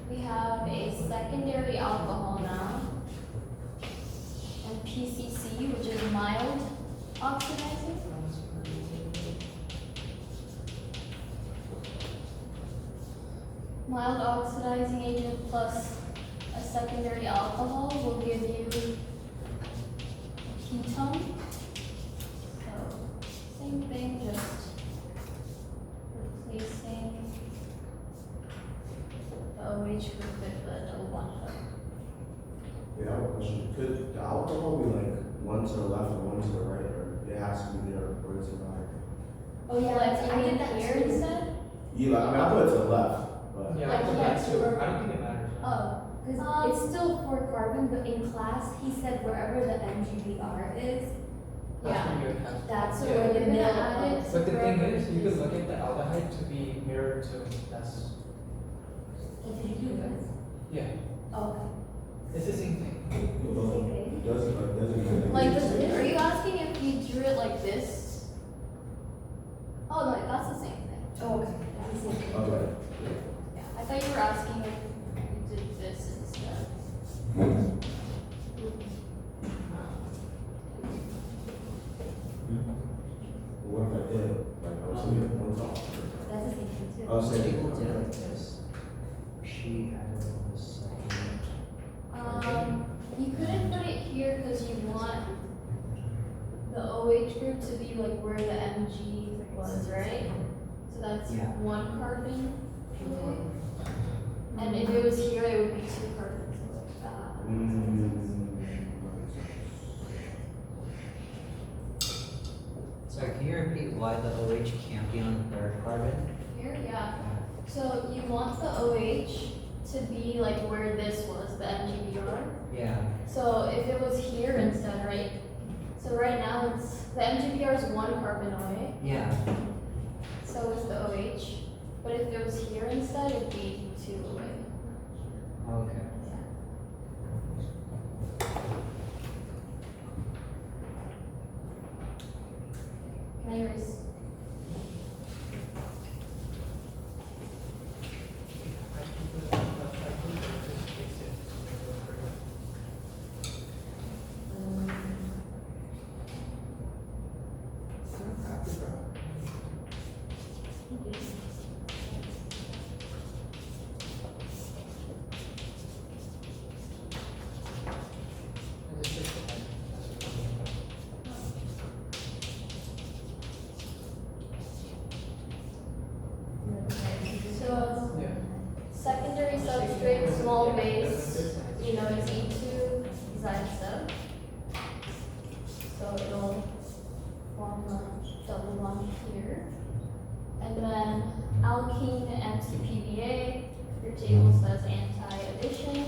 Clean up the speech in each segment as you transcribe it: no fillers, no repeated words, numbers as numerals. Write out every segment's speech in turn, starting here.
We have a secondary alcohol now, and PCC, which is mild oxidizing. Mild oxidizing agent plus a secondary alcohol will give you a ketone. So, same thing, just replacing the OH group with the double bond hook. Yeah, I have a question. Could the alcohol be like one to the left and one to the right, or it has to be there or it's right? Oh yeah, Like, I I did did that that here too. instead. Yeah, I mean, I put it to the left, but. Yeah, Like, I put yeah, that too. sure. I don't think it matters. Oh, Because it's still 4 carbon, but in class, he said wherever the MGBR is, That's yeah. when you have. that's Yeah. where We're the gonna middle add it. of But the thing Wherever is, it you could is. look at the aldehyde to be mirrored to that's What did you do this? yeah. Oh, okay. It's the same thing. Doesn't. Like, are you asking if you drew it like this? Oh, no, that's the same thing. Oh, okay. That's the same. Okay. Yeah, I thought you were asking if you did this instead. What if I did? Like, I was looking at one top. That's the same thing too. I was Some saying. people did it like this. She had it on the second. You couldn't put it here because you want the OH group to be like where the Mg was, right? So that's Yeah. 1 carbon. And if it was here, it would be 2 carbons like that. So can you repeat why the OH can't be on the third carbon? Here, yeah. So you want the OH to be like where this was, the MGBR. Yeah. So if it was here instead, right? So right now it's, the MGBR is 1 carbon away, Yeah. so is the OH. But if it was here instead, it'd be 2 away. Okay. Can I erase? So Yeah. secondary substrate, small base, you know, is E2 sub. So it'll form a double bond here. And then alkene MCPBA, your table says anti-addition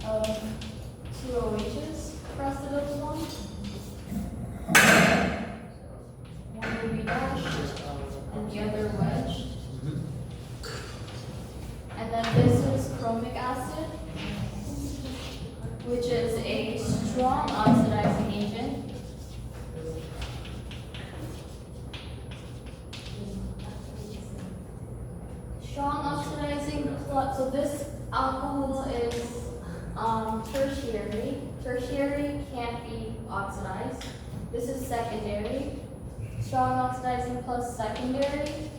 of 2 OHs across the double bond. One will be dashed and the other wedged. And then this is chromic acid, which is a strong oxidizing agent. Strong oxidizing plus, so this alcohol is tertiary. Tertiary can't be oxidized. This is secondary. Strong oxidizing plus secondary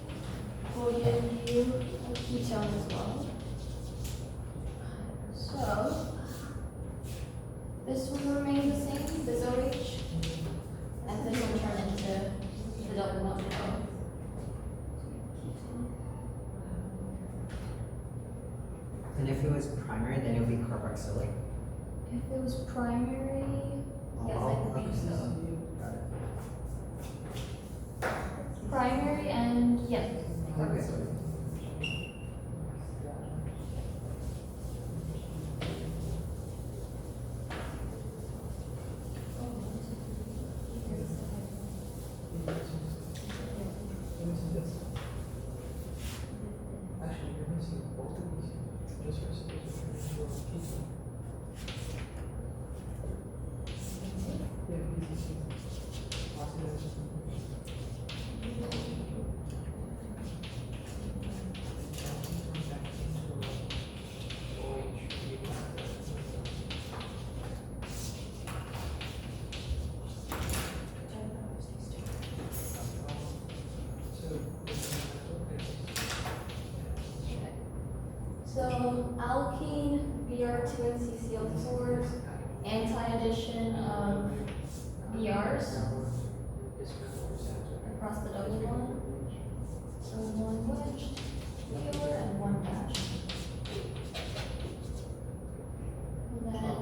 will give you a ketone as well. So this will remain the same, this OH, and this will turn into the double bond O. And if it was primary, then it would be carboxylic. If it was primary, So alkene, Br2 and CCl4, anti-addition of Brs across the double bond. So one wedged here and one dash. And then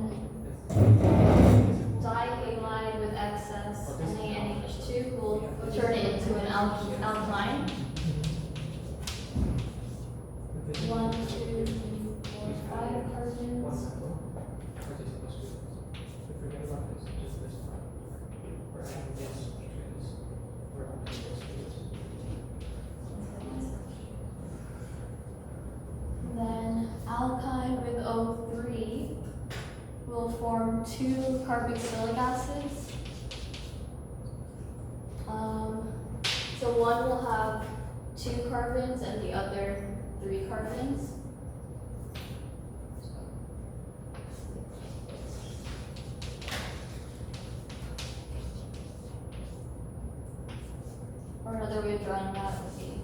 dihalide with excess NaNH2 will turn it into an alkyne. 1, 2, 3, 4, 5 carbons. Then alkyne with O3 will form 2 carboxylic acids. So one will have 2 carbons and the other 3 carbons. Or another way of drawing that would be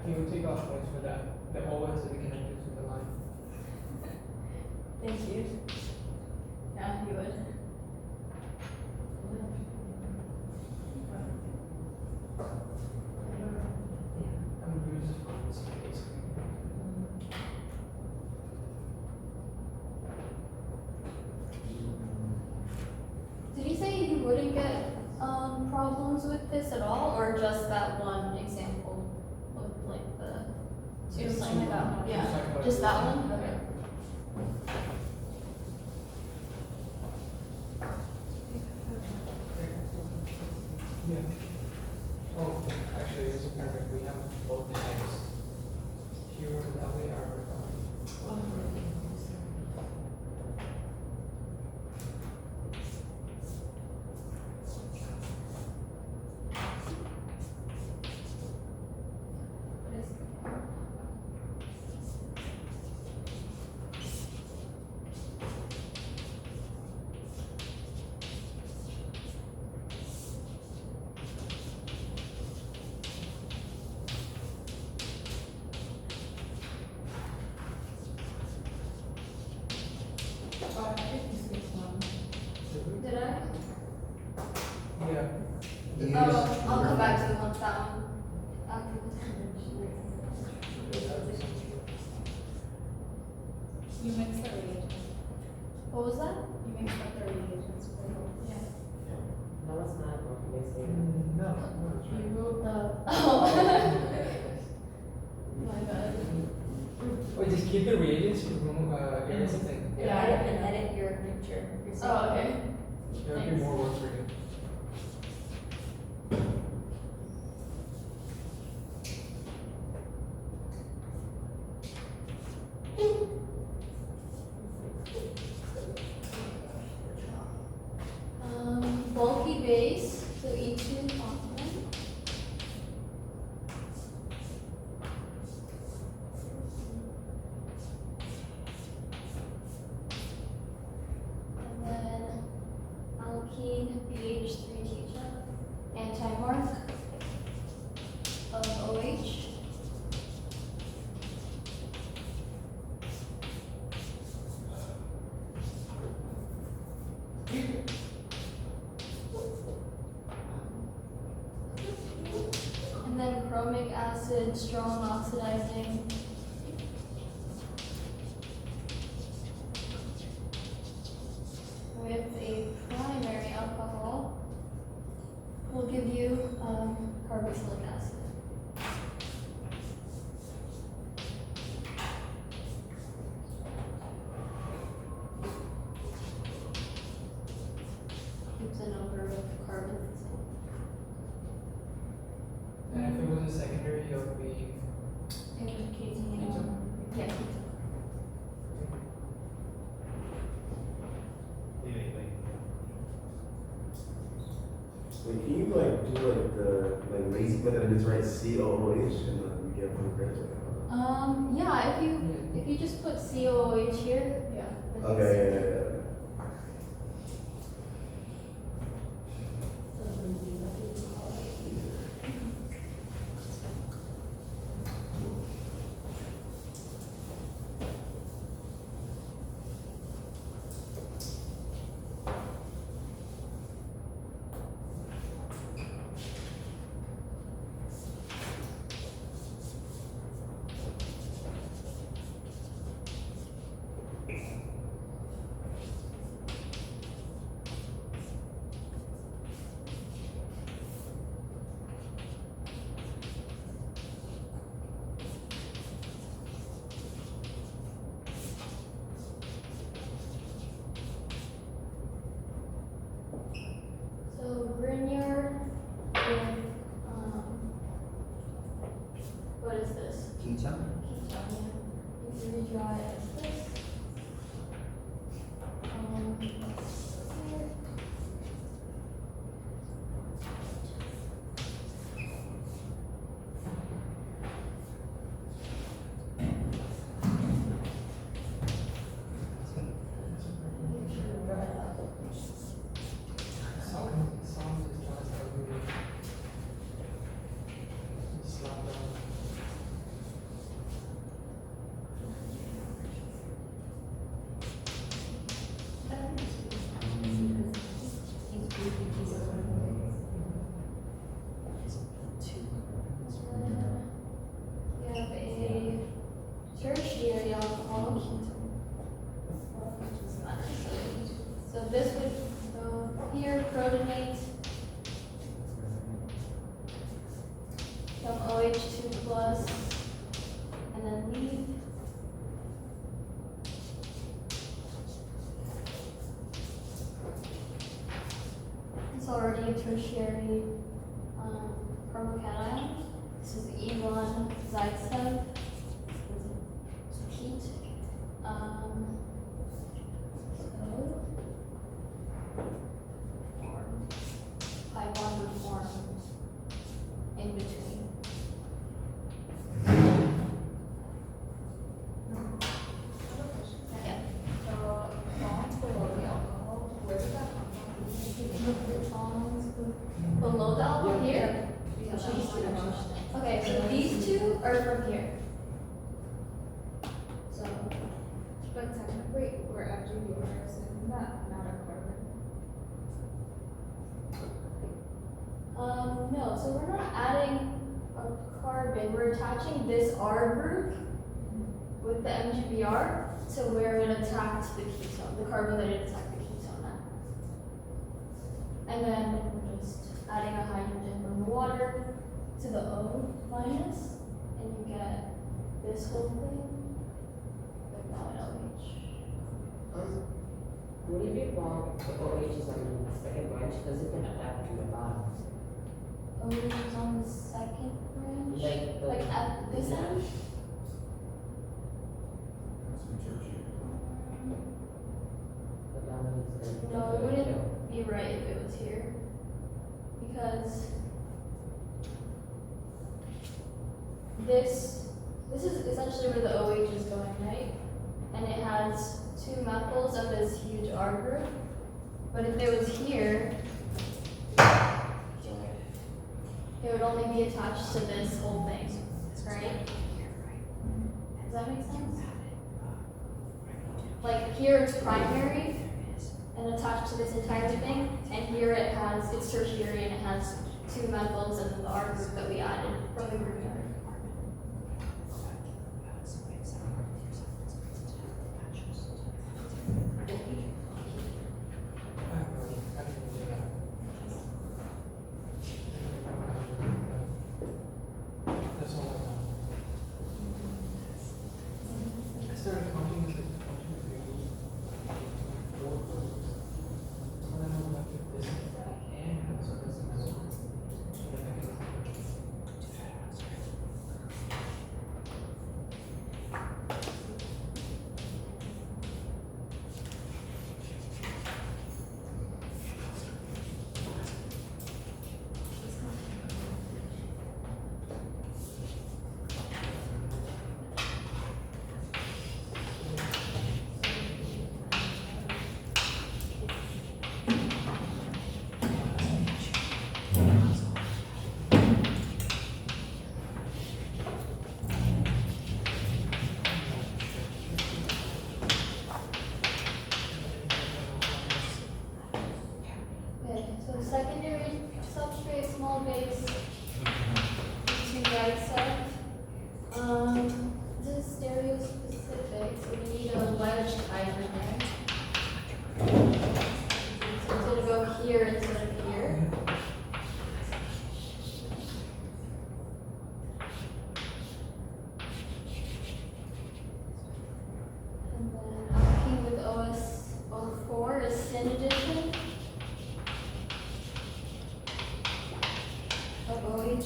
He would take off points for that. The O has to be connected to the line. thank you. Yeah, you would. Did you say you wouldn't get problems with this at all, or just that one example with like the Just something like that? talking Yeah, about just it. that one. Okay. Yeah. Oh, actually, this is perfect. We have both types. Here, that way are. Did I? Yeah. Oh, I'll come back to you once that one. You mix the reagents. What was that? You mix up the reagents. Yeah. No, it's not. No. You wrote the. Oh. My bad. Wait, just keep the reagents. Erase the thing. Yeah, I can edit your picture. Oh, okay. There'll be more work for you. Bulky base, so E2 complement. And then alkene BH3 teacher, anti-mark of OH. And then chromic acid, strong oxidizing. With a primary alcohol, will give you carboxylic acid. Gives a number of carbons. And if it was a secondary, it would be Yeah. Wait, can you like do like the like lazy method and just write COOH and then you get one grades? Yeah, if you just put COOH here, yeah. Okay, yeah. So Grignard with, what is this? Ketone? Ketone, yeah. You can redraw it as this. Here. We have a tertiary alcohol. So this would go here, protonate, some OH2 plus, and then leave. It's already a tertiary carbocation. This is E1 Zaitsev. It's heat. Pi bond would form in between. Yeah. So, bonds below the alcohol, where did that come Bonds below the alcohol here. Okay, so these two are from here. So, But technically, we're actually using that, not a carbon. no, so we're not adding a carbon, we're attaching this R group with the MGBR to where it attacked the ketone, the carbon that it attacked the ketone at. And then we're just adding a hydrogen from the water to the O minus, and you get this whole thing, but now an OH. Would it be wrong if the OH is on the second branch, because it can adapt to the bottom? OH is on the second branch, Like the. like at this end. The dominant is the- No, it wouldn't be right if it was here, because this is essentially where the OH is going, right? And it has two methyls of this huge R group, but if it was here, it would only be attached to this whole thing, right? Does that make sense? Like here it's primary and attached to this entire thing, and here it's tertiary and it has two methyls and then the R group that we added from the group yard. That's all I know. I started counting as like 1, 2, 3, 4 closes. And then I went back to this and so this and so. And then I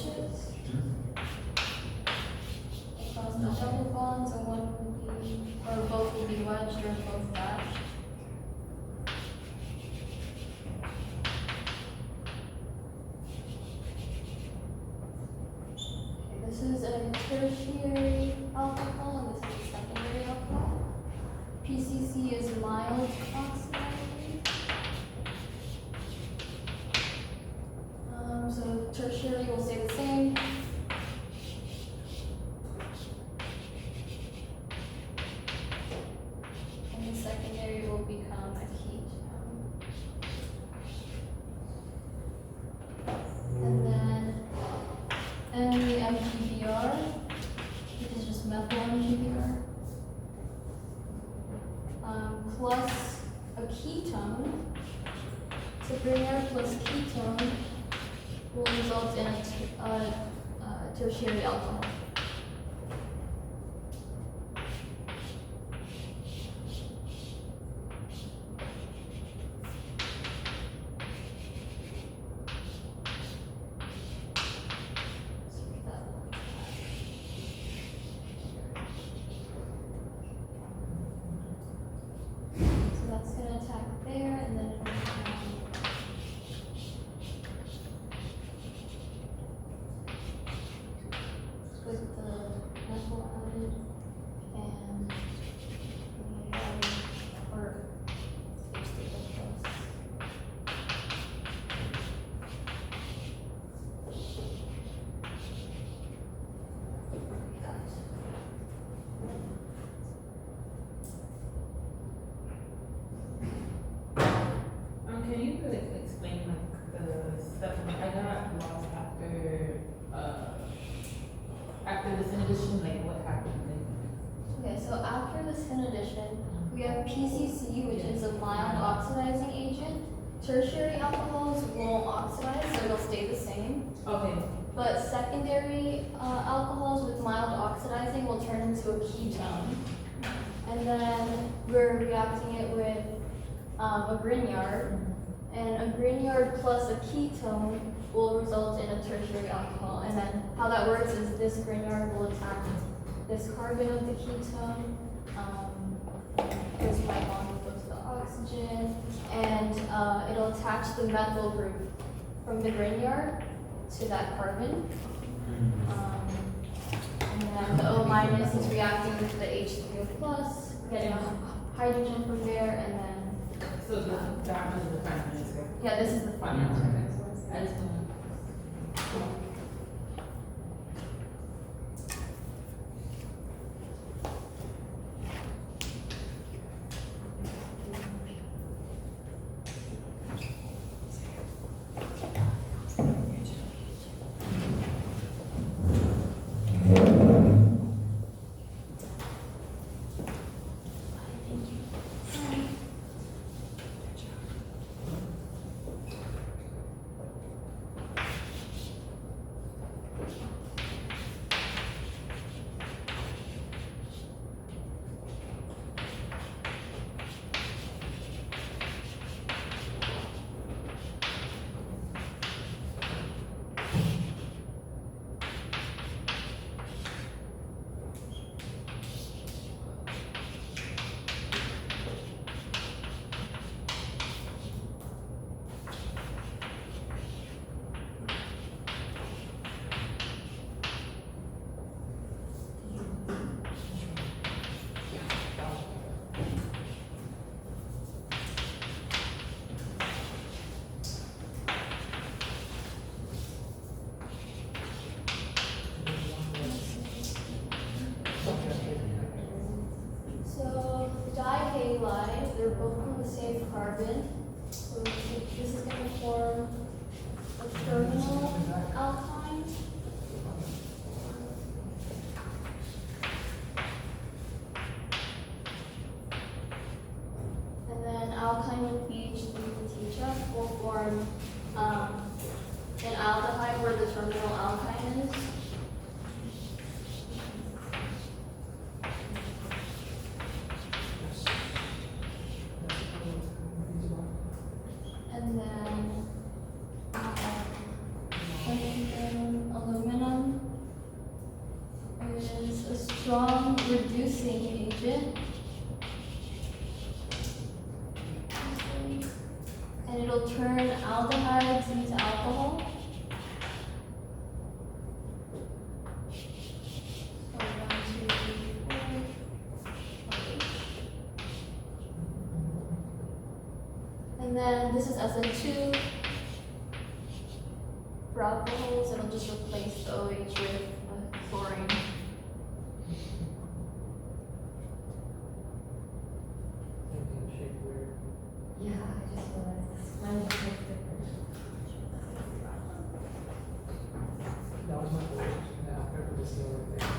switches across the double bonds, and one will be, or both will be wedged or both dashed. Okay, this is a tertiary alcohol, and this is a secondary alcohol. PCC is mild oxidizing. So tertiary will stay the same. And the secondary will become a ketone. And then MEMPBR, which is just methyl MPBR, plus a ketone. So Grignard plus ketone will result in a tertiary alcohol. So that's gonna attack there, and then it'll with the methyl added and the added, or stable plus. Can you really explain like the step? I got lost after this in addition, like what happened? Okay, so after the skin addition, we have PCC, which is a mild oxidizing agent. Tertiary alcohols won't oxidize, so it'll stay the same. Okay. But secondary alcohols with mild oxidizing will turn into a ketone. And then we're reacting it with a Grignard. And a Grignard plus a ketone will result in a tertiary alcohol. And then how that works is this Grignard will attack this carbon of the ketone. This might bond with the oxygen. And it'll attach the methyl group from the Grignard to that carbon. And then the O minus is reacting with the H3O plus, getting a hydrogen from there, and then, So that was the final answer. yeah, this is the final answer. I just want So dihalides, they're both on the same carbon. So this is going to form a terminal alkyne. And then alkyne with BH3 with THF will form an aldehyde where the terminal alkyne is. And then reducing agent. And it'll turn aldehydes into alcohol. So 1, 2, 3, 4. And then this is SN2. For alcohols, it'll just replace the OH with chlorine. Anything shape weird. Yeah, I just realized this. Mine looks different. That was my fault. Now, I put this over there.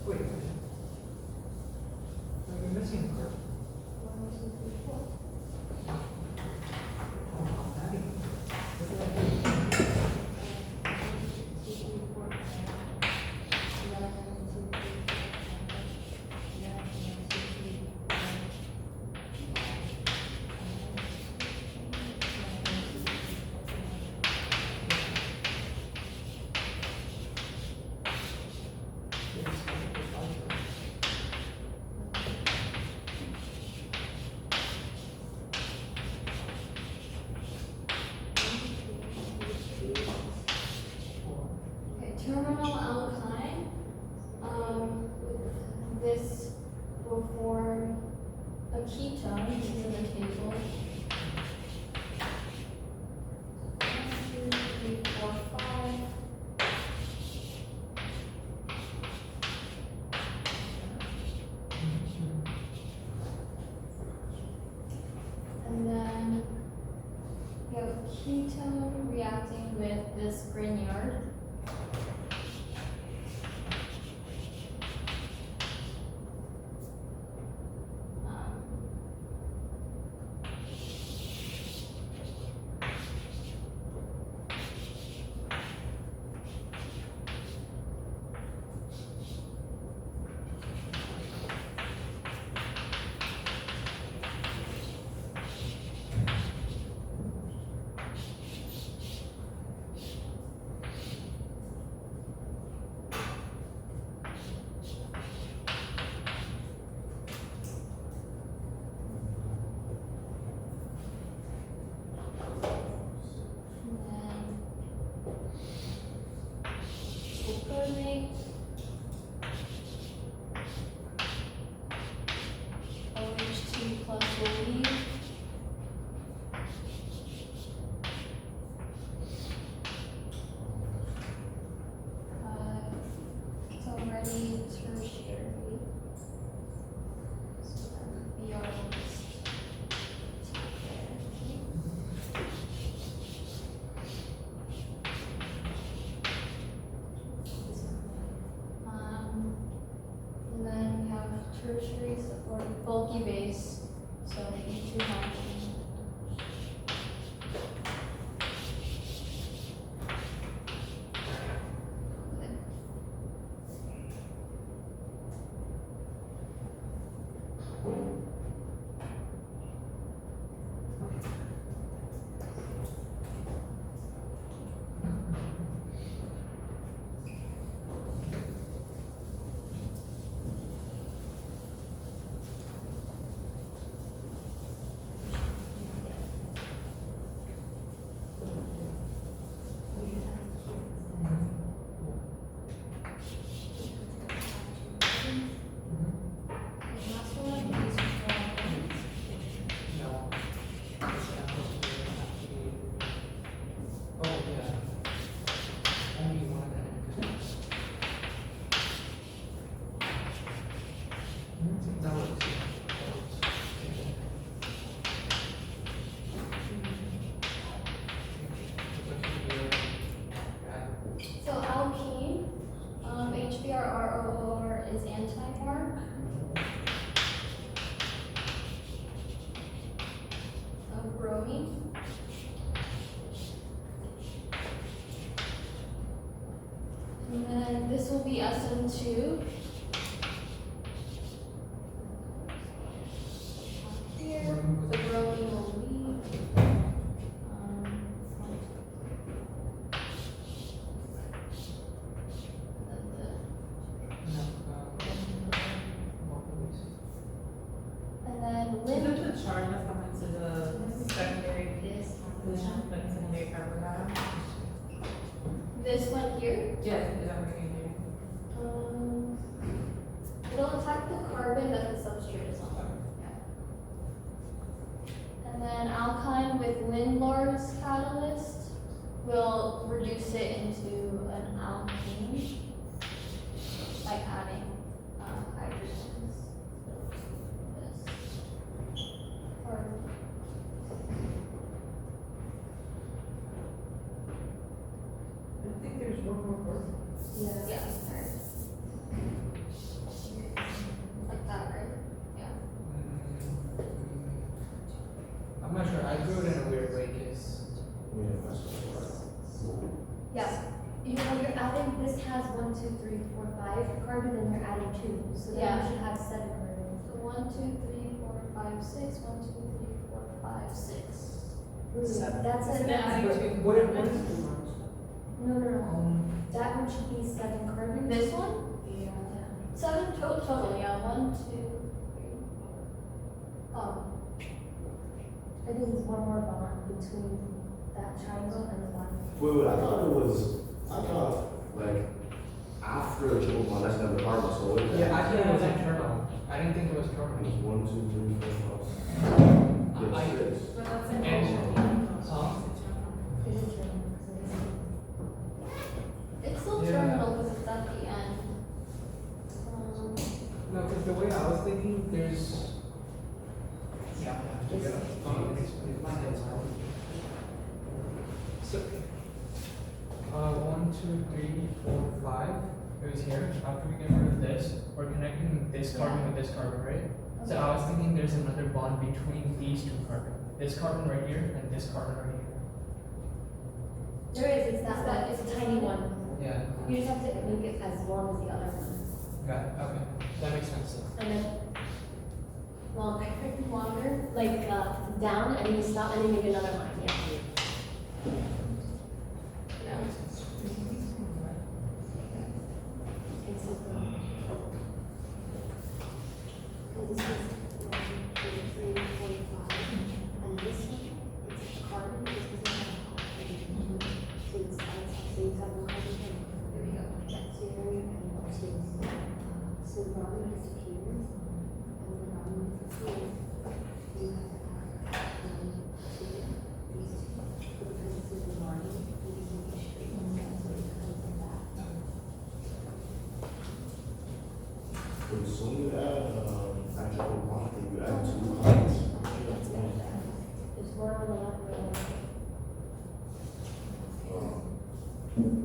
Wait a minute. You're missing a card. 1, 2, 3, 4. Oh, Maddie. Look at that. 2, 3, 4, 5. 11, 2, 3, 4, 5. 11, 2, 3, 4. Okay, terminal alkyne, with this will form a ketone, this is in the table. 1, 2, 3, 4, 5. And then we have a ketone reacting with this Grignard. Sulfonate. OH2 plus will leave. It's already tertiary. So then BR will just take there. And then we have tertiary or bulky base, so E2 hydrogen. Last one is No. It's activated. Oh, yeah. Only one that. That was. so alkene, HBrROR is anti-mark. Bromine. And then this will be SN2. Here, the bromine will leave. we'll reduce it into an alkene by adding hydrogens. This. Or I think there's one more part. yeah, sorry. Like that, right? I'm not sure, I drew it in a weird way, cause. Yeah, that's what Yeah. You know, you're adding, this has 1, 2, 3, 4, 5 carbon, and you're adding 2, so then Yeah. you should have 7 carbons. So 1, 2, 3, 4, 5, 6. 1, 2, 3, 4, 5, 6. Seven. That's Isn't it. it adding But two what if- carbons? No, no, no. That one should be 7 carbons. This one? Yeah. 7 total, yeah. 1, 2, 3, 4. I think there's one more bond between that triangle and the one. Wait, I thought like after the triple bond, that's another carbon, so what is that? Yeah, I thought it was internal, I didn't think it was It's carbon. 1, 2, 3, 4, 5. I- Yes, 6. But that's an And- option. Huh? It is triangle, so It's still Yeah. terminal because it's at the end. No, cause the way I was thinking, there's. Yeah. I have to get up. So, 1, 2, 3, 4, 5, it was here, after we get rid of this, we're connecting this carbon with this carbon, right? So I was thinking there's another bond between these two carbon, this carbon right here and this carbon right here. There is, it's that one, it's a tiny one. Yeah, You just have to make it as long as the other one. got it, okay, that makes sense. And then longer, like down, and then you stop, and then you make another line, yeah. It's just, this is 1, 2, 3, 4, 5, and this one, it's carbon, this is not carbon. So it's, so you have one hydrogen, there we go, bacteria and oxygen. So the bottom disappears, and the bottom disappears. You have to have, two, these two, because this is the bottom, these are the straight ones, so it comes in back. Wait, so when you add, that triple bond, you add 2 carbons? That's good. There's one on the left, one on the right. Um,